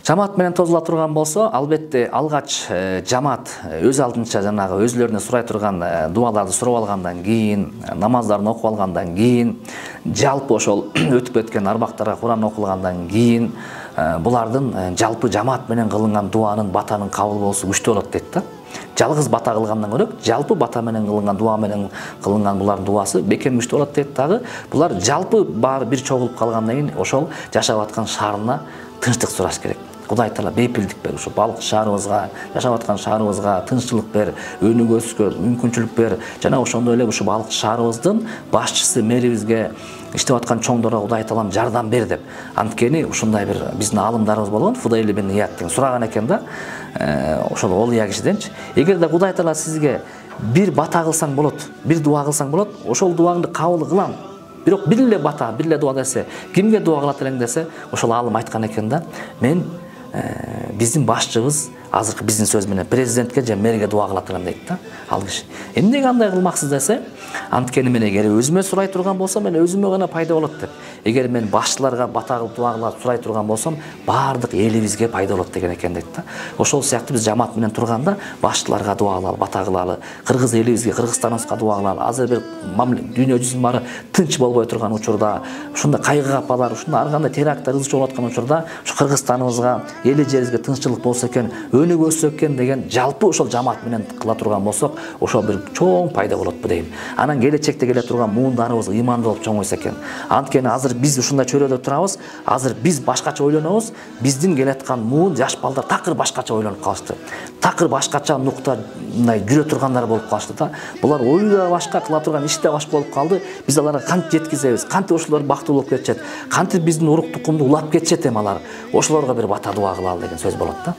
Жамаат менен тозула турган болсо, албетте алгач жамаат өз алдынча жанагы өзлөрүнө сурай турган дуаларды сурап алгандан кийин, намаздарын окуп алгандан кийин, жалпы ошол өтүп кеткен арбактарга Куран окулгандан кийин, булардын жалпы жамаат менен кылынган дуанын, батанын кабыл болуусу күчтүү болот дейт да. Жалгыз бата кылгандан көрө, жалпы бата менен кылынган дуа менен кылынган булардын дуасы бекем күчтүү болот дейт дагы. Булар жалпы баары бир чогулуп калгандан кийин ошол жашап аткан шаарына тынчтык сураш керек. Кудай Таала бейпилдик бер, ушу балык шаарыбызга, жашап аткан шаарыбызга тынччылык бер, өнүгүүсүгө мүмкүнчүлүк бер. Жана ошондой эле ушу балык шаарыбыздын башчысы мэрибизге иштеп аткан чоңдорго Кудай Таалам жардам бер деп. Анткени ушундай бир биздин алымдарыбыз болгон Фудайл ибн Ияд деген сураган экен да. Ошол олия кишиденчи. Эгерде Кудай Таала сизге бир бата кылсаң болот, бир дуа кылсаң болот, ошол дуаңды кабыл кылам. Бирок бир эле бата, бир эле дуа десе, кимге дуа кылат элең десе, ошол алым айткан экен да. Мен биздин башчыбыз азыркы биздин сөз менен президентке же мэрге дуа кылат элем дейт да. Ал киши эмнеге андай кылмаксыз десе, анткени мен эгер өзүмө сурай турган болсом, мен өзүмө гана пайда болот деп. Эгер мен башчыларга бата кылып дуа кылып сурай турган болсом, баардык элибизге пайда болот деген экен дейт да. Ошол сыяктуу биз жамаат менен турганда башчыларга дуа кылалы, бата кылалы, кыргыз элибизге, Кыргызстаныбызга дуа кылалы. Азыр бир дүйнө жүзүнүн баары тынч болбой турган учурда, ушундай кайгы капалар, ушундай ар кандай теракттар ыз чыгып аткан учурда, ушу Кыргызстаныбызга, эл жерибизге тынччылык болсо экен, өнүгөсө экен деген жалпы ошол жамаат менен кыла турган болсок, ошол бир чоң пайда болот дейм. Анан келечекте келе турган муундарыбыз ыймандуу болуп чоңойсо экен. Анткени азыр биз ушундай чөйрөдө турабыз, азыр биз башкача ойлонобуз, биздин келаткан муун жаш балдар такыр башкача ойлонуп калышты. Такыр башкача нукта мындай жүрө тургандар болуп калышты да. Булар ою да башка, кыла турган иш да башка болуп калды. Биз аларга кантип жеткизебиз? Кантип ошолор бактылуу болуп кетишет? Кантип биздин урук тукумду улап кетишет эми алар? Ошолорго бир бата дуа кылалы деген сөз болот да.